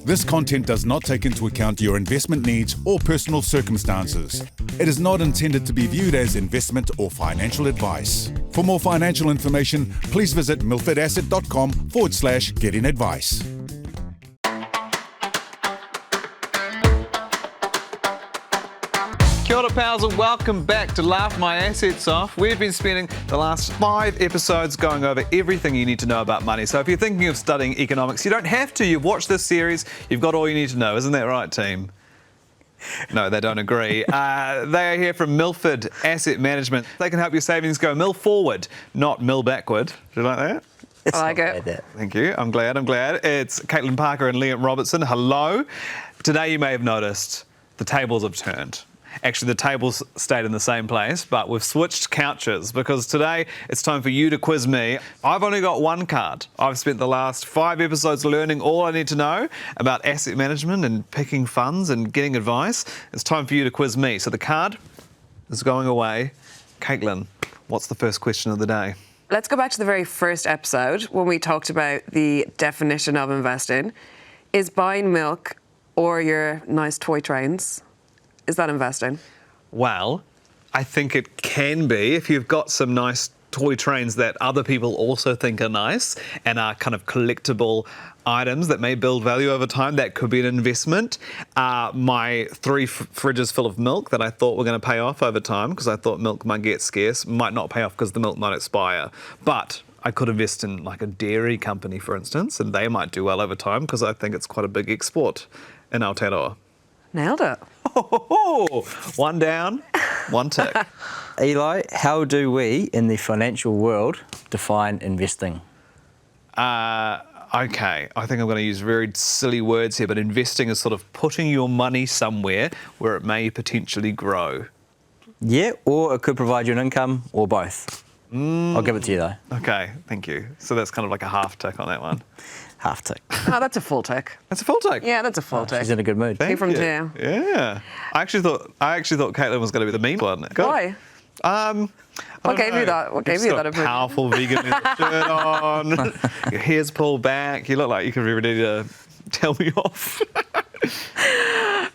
This content does not take into account your investment needs or personal circumstances. It is not intended to be viewed as investment or financial advice. For more financial information, please visit milfordasset.com/getting advice. Kia ora, pals, and welcome back to Laugh My Assets Off. We've been spending the last 5 episodes going over everything you need to know about money. So if you're thinking of studying economics, you don't have to. You've watched this series, you've got all you need to know. Isn't that right, team? No, they don't agree. They are here from Milford Asset Management. They can help your savings go mill forward, not mill backward. Do you like that? I like it. Thank you. I'm glad. It's Caitlin Parker and Liam Robertson. Hello. Today you may have noticed the tables have turned. Actually, the tables stayed in the same place, but we've switched couches because today it's time for you to quiz me. I've only got one card. I've spent the last 5 episodes learning all I need to know about asset management and picking funds and getting advice. It's time for you to quiz me. So the card is going away. Caitlin, what's the first question of the day? Let's go back to the very first episode when we talked about the definition of investing. Is buying milk or your nice toy trains, is that investing? Well, I think it can be if you've got some nice toy trains that other people also think are nice and are kind of collectible items that may build value over time. That could be an investment. My 3 fridges full of milk that I thought were going to pay off over time because I thought milk might get scarce might not pay off because the milk might expire. But I could invest in like a dairy company, for instance, and they might do well over time because I think it's quite a big export in Aotearoa. Nailed it. One down, one tick. Eli, how do we in the financial world define investing? Okay, I think I'm going to use very silly words here, but investing is sort of putting your money somewhere where it may potentially grow. Yeah, or it could provide you an income, or both. I'll give it to you though. Okay, thank you. So that's kind of like a half tick on that one. Half tick. Oh, that's a full tick. That's a full tick. Yeah, that's a full tick. She's in a good mood. Thank from you. 2. Yeah. I actually thought Caitlin was going to be the mean one. Good. Why? What gave you that? What gave you that opinion? Powerful vegan leather shirt on. Your hair's pulled back. You look like you could be ready to tell me off.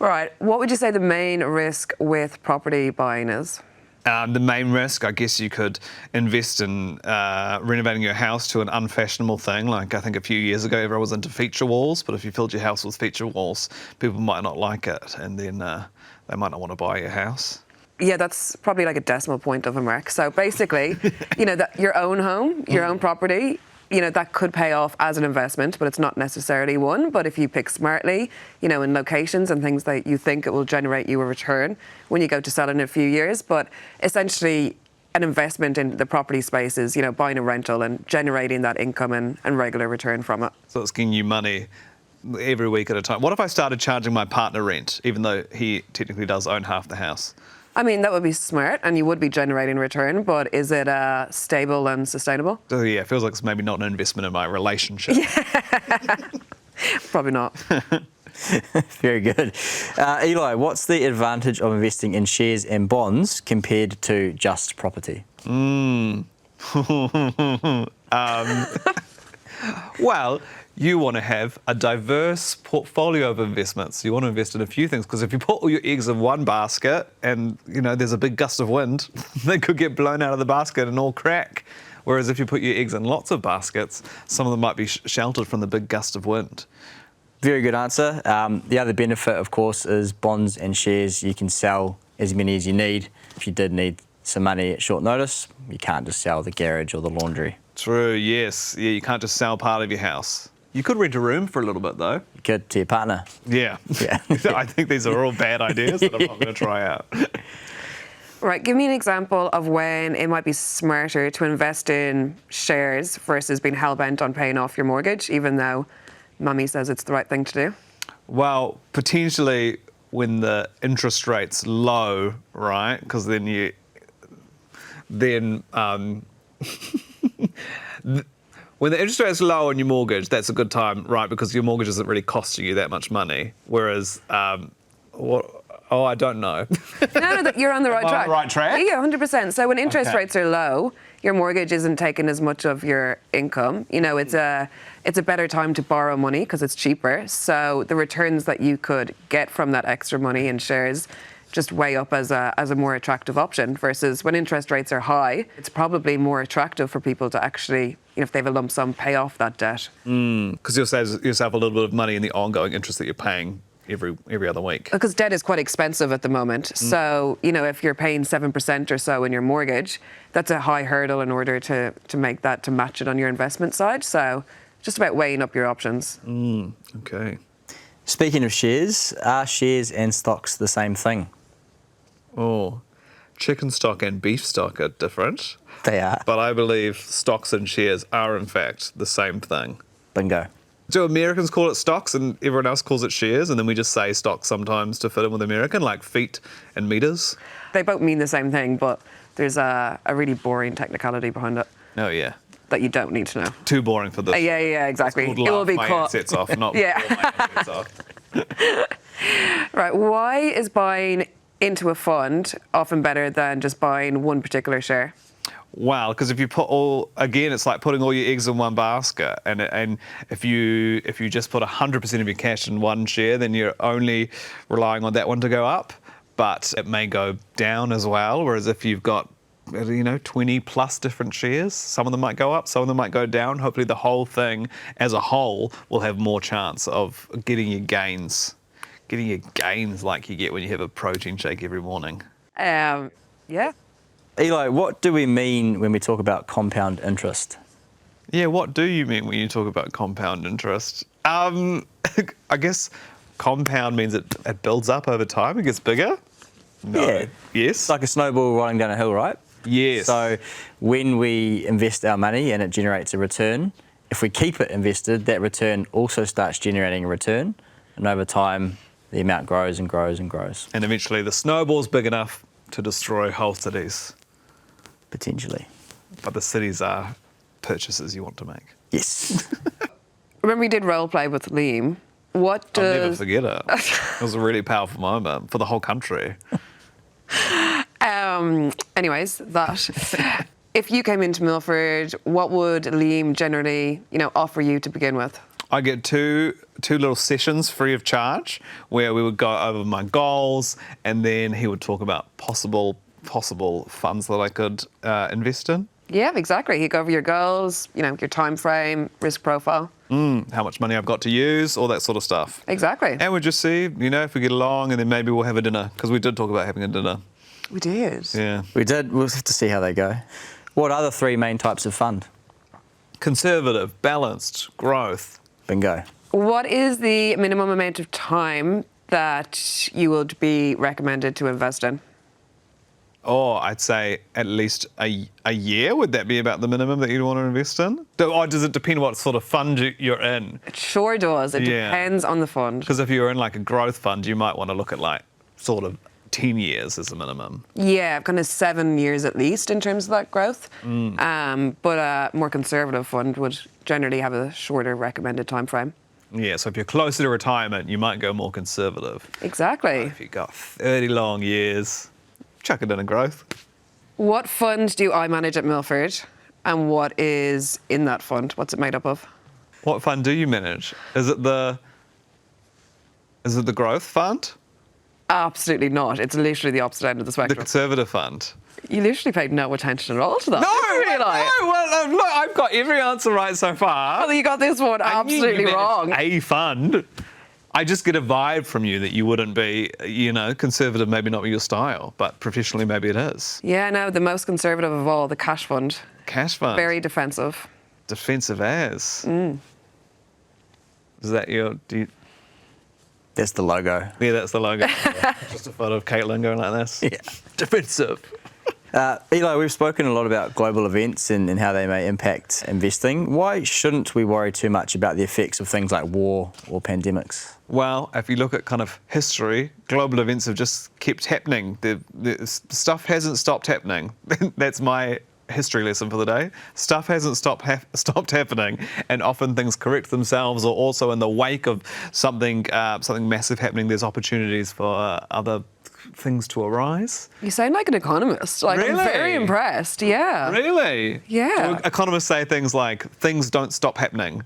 Right. What would you say the main risk with property buying is? The main risk, I guess you could invest in renovating your house to an unfashionable thing. Like I think a few years ago, everyone was into feature walls, but if you filled your house with feature walls, people might not like it, and then they might not want to buy your house. Yeah, that's probably like a decimal point of a mark. So basically, that your own home, your own property, that could pay off as an investment, but it's not necessarily one. But if you pick smartly, in locations and things that you think it will generate you a return when you go to sell in a few years. But essentially, an investment in the property space is, buying a rental and generating that income and regular return from it. So it's giving you money every week at a time. What if I started charging my partner rent, even though he technically does own half the house? I mean, that would be smart and you would be generating return, but is it stable and sustainable? So yeah, it feels like it's maybe not an investment in my relationship. Yeah. Probably not. Very good. Eli, what's the advantage of investing in shares and bonds compared to just property? Well, you want to have a diverse portfolio of investments. You want to invest in a few things because if you put all your eggs in one basket and, there's a big gust of wind, they could get blown out of the basket and all crack. Whereas if you put your eggs in lots of baskets, some of them might be sheltered from the big gust of wind. Very good answer. The other benefit, of course, is bonds and shares. You can sell as many as you need. If you did need some money at short notice, you can't just sell the garage or the laundry. True, yes. Yeah, you can't just sell part of your house. You could rent a room for a little bit, though. You could to your partner. Yeah. I think these are all bad ideas that I'm not going to try out. Right, give me an example of when it might be smarter to invest in shares versus being hell-bent on paying off your mortgage, even though Mummy says it's the right thing to do. Well, potentially when the interest rate's low, right? Because then when the interest rate's low on your mortgage, that's a good time, right? Because your mortgage isn't really costing you that much money. Whereas, I don't know. No, you're on the right track. On the right track? Yeah, 100%. So when interest rates are low, your mortgage isn't taking as much of your income. You know, it's a better time to borrow money because it's cheaper. So the returns that you could get from that extra money in shares just weigh up as a more attractive option, versus when interest rates are high, it's probably more attractive for people to actually, you know, if they have a lump sum, pay off that debt. Because you'll save yourself a little bit of money in the ongoing interest that you're paying every other week. Because debt is quite expensive at the moment. So, you know, if you're paying 7% or so in your mortgage, that's a high hurdle in order to make that, to match it on your investment side. So just about weighing up your options. Okay. Speaking of shares, are shares and stocks the same thing? Oh, chicken stock and beef stock are different. They are. But I believe stocks and shares are, in fact, the same thing. Bingo. Do Americans call it stocks and everyone else calls it shares, and then we just say stocks sometimes to fit in with American, like feet and meters? They both mean the same thing, but there's a really boring technicality behind it Oh, yeah. that you don't need to know. Too boring for this. Yeah, exactly. It will be my caught. assets off, not Yeah. pull my assets off. Right, why is buying into a fund often better than just buying one particular share? Wow, because if you put it's like putting all your eggs in one basket, and if you just put 100% of your cash in one share, then you're only relying on that one to go up, but it may go down as well. Whereas if you've got 20 plus different shares, some of them might go up, some of them might go down. Hopefully, the whole thing as a whole will have more chance of getting your gains like you get when you have a protein shake every morning. Yeah. Eli, what do we mean when we talk about compound interest? Yeah, what do you mean when you talk about compound interest? I guess compound means it builds up over time, it gets bigger. No. Yeah. Yes. It's like a snowball rolling down a hill, right? Yes. So when we invest our money and it generates a return, if we keep it invested, that return also starts generating a return. And over time, the amount grows and grows and grows. And eventually the snowball's big enough to destroy whole cities. Potentially. But the cities are purchases you want to make. Yes. Remember we did role play with Liam. What I'll never does... forget it. It was a really powerful moment for the whole country. Anyways, that. If you came into Milford, what would Liam generally, offer you to begin with? I get two little sessions free of charge where we would go over my goals, and then he would talk about possible funds that I could invest in. Yeah, exactly. He'd go over your goals, your time frame, risk profile. How much money I've got to use, all that sort of stuff. Exactly. And we'd just see, if we get along, and then maybe we'll have a dinner, because we did talk about having a dinner. We did. Yeah. We did. We'll have to see how they go. What are the three main types of fund? Conservative, balanced, growth. Bingo. What is the minimum amount of time that you would be recommended to invest in? Oh, I'd say at least a year. Would that be about the minimum that you'd want to invest in? Or does it depend what sort of fund you're in? It sure does. It depends on the fund. Because if you're in like a growth fund, you might want to look at like sort of 10 years as a minimum. Yeah, kind of 7 years at least in terms of that growth. But a more conservative fund would generally have a shorter recommended time frame. Yeah, so if you're closer to retirement, you might go more conservative. Exactly. But if you've got 30 long years, chuck it in a growth. What fund do I manage at Milford, and what is in that fund? What's it made up of? What fund do you manage? Is it the growth fund? Absolutely not. It's literally the opposite end of the The spectrum. conservative fund? You literally paid no attention at all to that. Look, I've got every answer right so far. Oh, you got this one I knew absolutely you managed wrong. A fund. I just get a vibe from you that you wouldn't be, conservative, maybe not your style, but professionally maybe it is. Yeah, no, the most conservative of all, the cash fund. Cash fund. Very defensive. Defensive as. Is that That's the logo. Yeah, that's the logo. Just a photo of Caitlin going like this. Yeah. Defensive. Eli, we've spoken a lot about global events and how they may impact investing. Why shouldn't we worry too much about the effects of things like war or pandemics? Well, if you look at kind of history, global events have just kept happening. The stuff hasn't stopped happening. That's my history lesson for the day. Stuff hasn't stopped happening, and often things correct themselves, or also in the wake of something massive happening, there's opportunities for other things to arise. You sound like an economist. Like, I'm Really? very impressed. Yeah. Really? Yeah. Do economists say things like, things don't stop happening?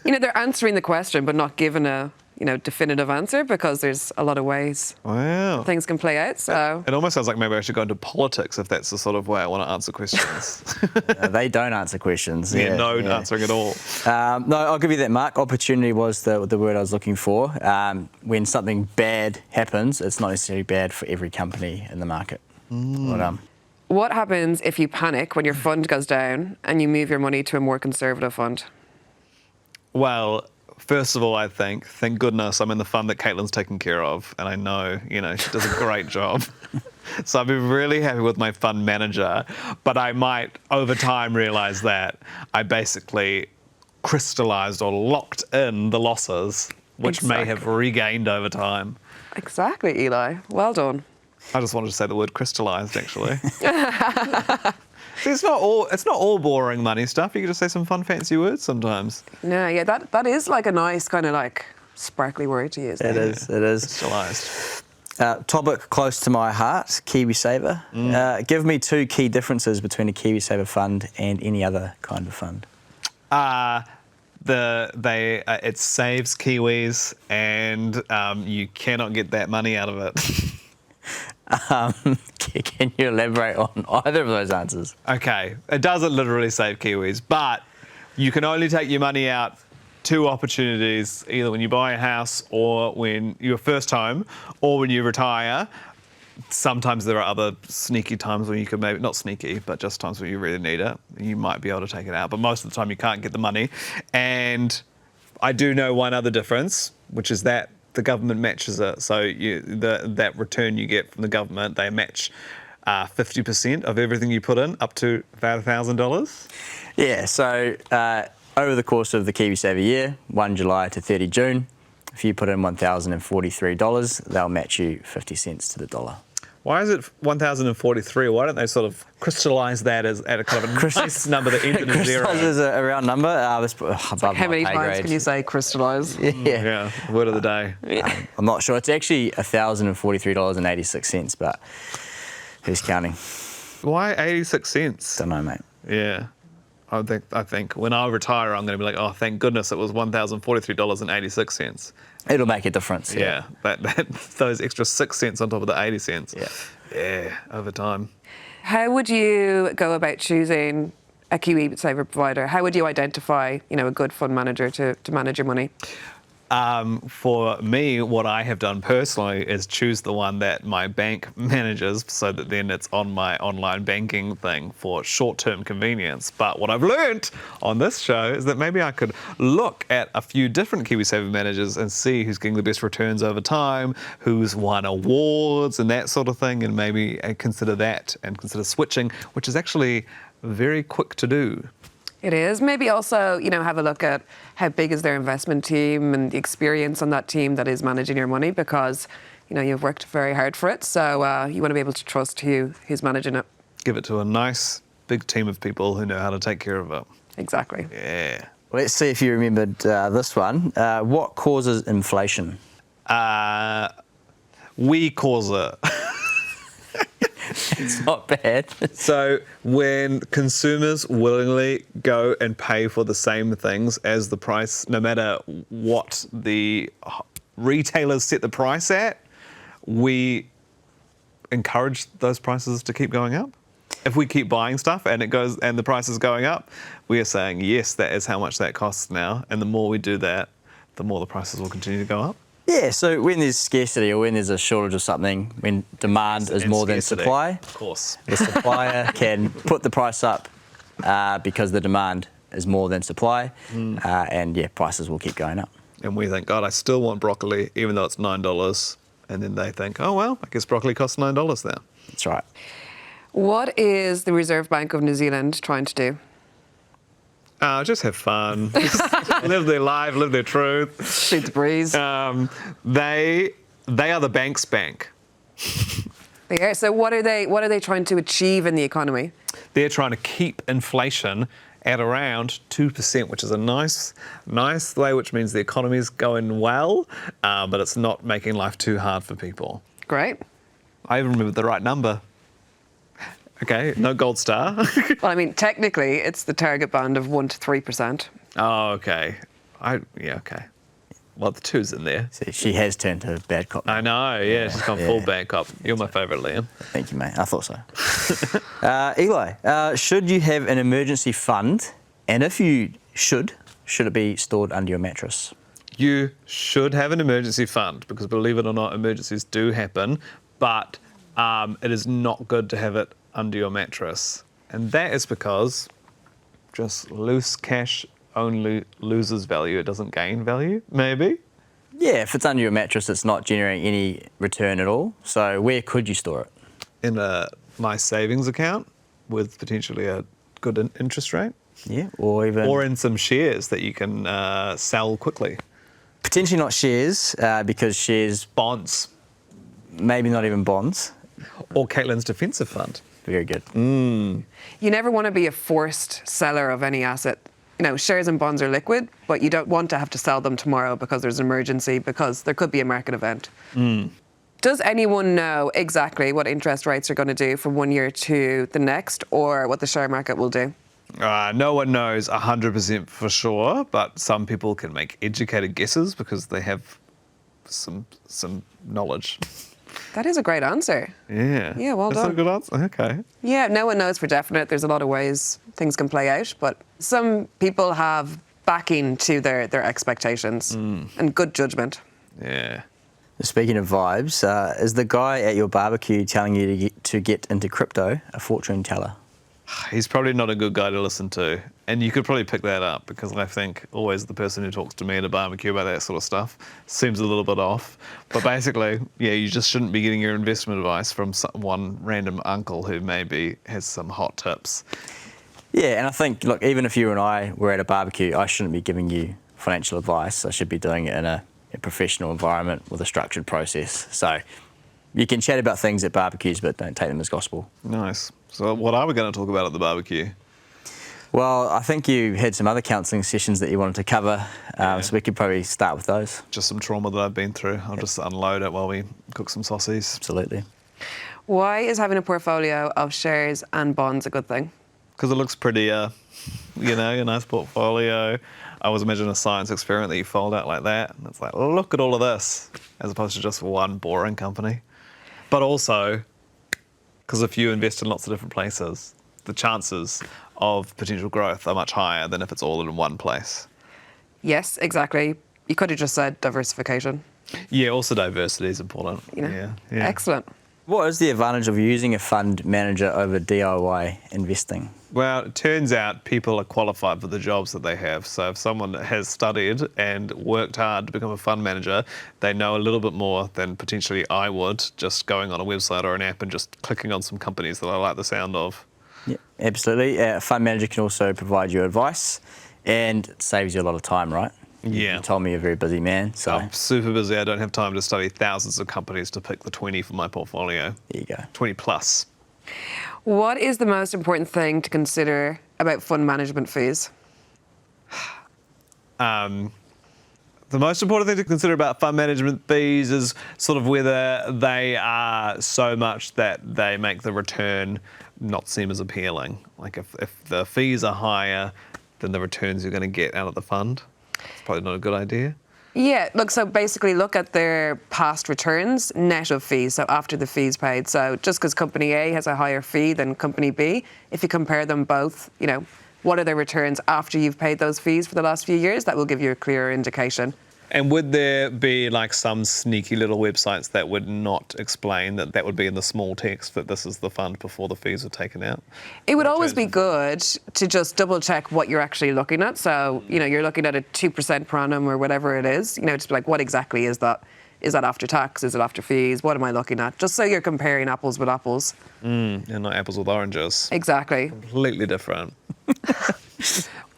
You know, they're answering the question, but not giving a, definitive answer, because there's a lot of ways Wow. things can play out. So It almost sounds like maybe I should go into politics if that's the sort of way I want to answer questions. They don't answer questions. No answering at all. No, I'll give you that, Mark. Opportunity was the word I was looking for. When something bad happens, it's not necessarily bad for every company in the market. But, what happens if you panic when your fund goes down and you move your money to a more conservative fund? Well, first of all, I think, thank goodness I'm in the fund that Caitlin's taking care of, and I know, she does a great job. So I've been really happy with my fund manager, but I might, over time, realise that I basically crystallised or locked in the losses, which may have regained over time. Exactly, Eli. Well done. I just wanted to say the word crystallised, actually. See, it's not all boring money stuff. You can just say some fun, fancy words sometimes. No, yeah, that is like a nice kind of like sparkly word to use. It is. Crystallised. Topic close to my heart, KiwiSaver. Give me 2 key differences between a KiwiSaver fund and any other kind of fund. It saves Kiwis, and you cannot get that money out of it. Can you elaborate on either of those answers? Okay, it doesn't literally save Kiwis, but you can only take your money out 2 opportunities, either when you buy a house or when you're first home or when you retire. Sometimes there are other sneaky times when you could maybe, not sneaky, but just times when you really need it. You might be able to take it out, but most of the time you can't get the money. And I do know one other difference, which is that the government matches it. So that return you get from the government, they match 50% of everything you put in, up to about $1,000. Yeah, so over the course of the KiwiSaver year, 1 July to 30 June, if you put in $1,043, they'll match you 50 cents to the dollar. Why is it 1,043? Why don't they sort of crystallise that as at a kind of a nice number that ends in a zero? Crystallise is a round number. That's above How many my pay times grade. can you say crystallise? Yeah, word of the day. I'm not sure. It's actually $1,043.86, but who's counting? Why 86 cents? Don't know, mate. Yeah. I think when I retire, I'm going to be like, oh, thank goodness it was $1,043.86. It'll make a difference. Yeah, those extra 6 cents on top of the 80 cents. Yeah, over time. How would you go about choosing a KiwiSaver provider? How would you identify, a good fund manager to manage your money? For me, what I have done personally is choose the one that my bank manages, so that then it's on my online banking thing for short-term convenience. But what I've learnt on this show is that maybe I could look at a few different KiwiSaver managers and see who's getting the best returns over time, who's won awards and that sort of thing, and maybe consider that and consider switching, which is actually very quick to do. It is. Maybe also, have a look at how big is their investment team and the experience on that team that is managing your money, because, you've worked very hard for it. So you want to be able to trust who's managing it. Give it to a nice big team of people who know how to take care of it. Exactly. Yeah. Let's see if you remembered this one. What causes inflation? We cause it. It's not bad. So when consumers willingly go and pay for the same things as the price, no matter what the retailers set the price at, we encourage those prices to keep going up. If we keep buying stuff and the price is going up, we are saying, yes, that is how much that costs now. And the more we do that, the more the prices will continue to go up. Yeah, so when there's scarcity or when there's a shortage of something, when demand is more than supply, of course, the supplier can put the price up because the demand is more than supply, and prices will keep going up. And we think, God, I still want broccoli, even though it's $9. And then they think, oh, well, I guess broccoli costs $9 now. That's right. What is the Reserve Bank of New Zealand trying to do? Just have fun. Live their life, live their truth. Shoot the breeze. They are the bank's bank. Yeah, so what are they trying to achieve in the economy? They're trying to keep inflation at around 2%, which is a nice way, which means the economy is going well, but it's not making life too hard for people. Great. I even remember the right number. Okay, no gold star. Well, I mean, technically, it's the target band of 1% to 3%. Oh, okay. Okay. Well, the 2's in there. See, she has turned to bad cop. I know, yeah, she's gone full bad cop. You're my favourite, Liam. Thank you, mate. I thought so. Eli, should you have an emergency fund? And if you should it be stored under your mattress? You should have an emergency fund because, believe it or not, emergencies do happen, but it is not good to have it under your mattress. And that is because just loose cash only loses value. It doesn't gain value, maybe? Yeah, if it's under your mattress, it's not generating any return at all. So where could you store it? In my savings account with potentially a good interest rate. Yeah, or in some shares that you can sell quickly. Potentially not shares, because shares... Bonds. Maybe not even bonds. Or Caitlin's defensive fund. Very good. You never want to be a forced seller of any asset. You know, shares and bonds are liquid, but you don't want to have to sell them tomorrow because there's an emergency, because there could be a market event. Does anyone know exactly what interest rates are going to do from 1 year to the next, or what the share market will do? No one knows 100% for sure, but some people can make educated guesses because they have some knowledge. That is a great answer. Yeah. Yeah, well That's done. a good answer. Okay. Yeah, no one knows for definite. There's a lot of ways things can play out, but some people have backing to their expectations and good judgment. Yeah. Speaking of vibes, is the guy at your barbecue telling you to get into crypto a fortune teller? He's probably not a good guy to listen to. And you could probably pick that up because I think always the person who talks to me at a barbecue about that sort of stuff seems a little bit off. But basically, yeah, you just shouldn't be getting your investment advice from one random uncle who maybe has some hot tips. Yeah, and I think, look, even if you and I were at a barbecue, I shouldn't be giving you financial advice. I should be doing it in a professional environment with a structured process. So you can chat about things at barbecues, but don't take them as gospel. Nice. So what are we going to talk about at the barbecue? Well, I think you had some other counselling sessions that you wanted to cover, so we could probably start with those. Just some trauma that I've been through. I'll just unload it while we cook some sausages. Absolutely. Why is having a portfolio of shares and bonds a good thing? Because it looks pretty, a nice portfolio. I always imagine a science experiment that you fold out like that, and it's like, look at all of this, as opposed to just one boring company. But also, because if you invest in lots of different places, the chances of potential growth are much higher than if it's all in one place. Yes, exactly. You could have just said diversification. Yeah, also diversity is important. You know? Yeah. Excellent. What is the advantage of using a fund manager over DIY investing? Well, it turns out people are qualified for the jobs that they have. So if someone has studied and worked hard to become a fund manager, they know a little bit more than potentially I would, just going on a website or an app and just clicking on some companies that I like the sound of. Yeah, absolutely. A fund manager can also provide you advice, and it saves you a lot of time, right? Yeah. You told me you're a very busy man, so... I'm super busy. I don't have time to study thousands of companies to pick the 20 for my portfolio. There you go. 20 plus. What is the most important thing to consider about fund management fees? The most important thing to consider about fund management fees is sort of whether they are so much that they make the return not seem as appealing. Like if the fees are higher than the returns you're going to get out of the fund, it's probably not a good idea. Yeah, so basically look at their past returns net of fees, so after the fees paid. So just because company A has a higher fee than company B, if you compare them both, what are their returns after you've paid those fees for the last few years, that will give you a clearer indication. And would there be like some sneaky little websites that would not explain that would be in the small text that this is the fund before the fees are taken out? It would always be good to just double check what you're actually looking at. So, you're looking at a 2% per annum or whatever it is, just be like, what exactly is that? Is that after tax? Is it after fees? What am I looking at? Just so you're comparing apples with apples. And not apples with oranges. Exactly. Completely different.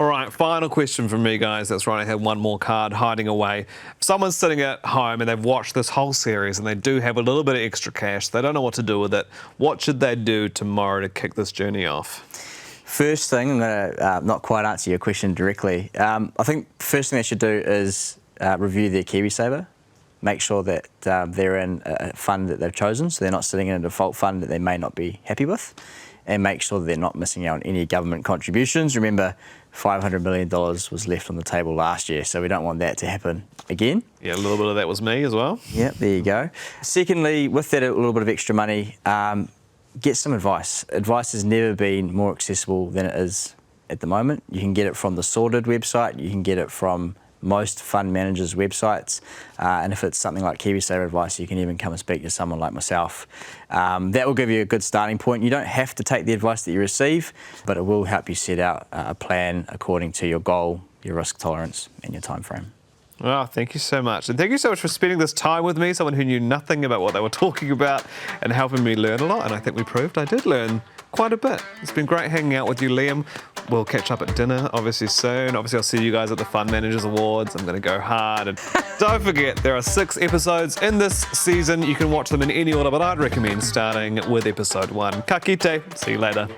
All right, final question from me, guys. That's right, I have one more card hiding away. If someone's sitting at home and they've watched this whole series and they do have a little bit of extra cash, they don't know what to do with it, what should they do tomorrow to kick this journey off? First thing, I'm going to not quite answer your question directly. I think the first thing they should do is review their KiwiSaver make sure that they're in a fund that they've chosen, so they're not sitting in a default fund that they may not be happy with, and make sure that they're not missing out on any government contributions. Remember, $500 million was left on the table last year, so we don't want that to happen again. Yeah, a little bit of that was me as well. Yeah, there you go. Secondly, with that a little bit of extra money, get some advice. Advice has never been more accessible than it is at the moment. You can get it from the Sorted website, you can get it from most fund managers' websites, and if it's something like KiwiSaver advice, you can even come and speak to someone like myself. That will give you a good starting point. You don't have to take the advice that you receive, but it will help you set out a plan according to your goal, your risk tolerance, and your time frame. Well, thank you so much. And thank you so much for spending this time with me, someone who knew nothing about what they were talking about, and helping me learn a lot. And I think we proved I did learn quite a bit. It's been great hanging out with you, Liam. We'll catch up at dinner, obviously, soon. Obviously, I'll see you guys at the Fund Managers Awards. I'm going to go hard. And don't forget, there are 6 episodes in this season. You can watch them in any order, but I'd recommend starting with episode 1. Ka kite. See you later.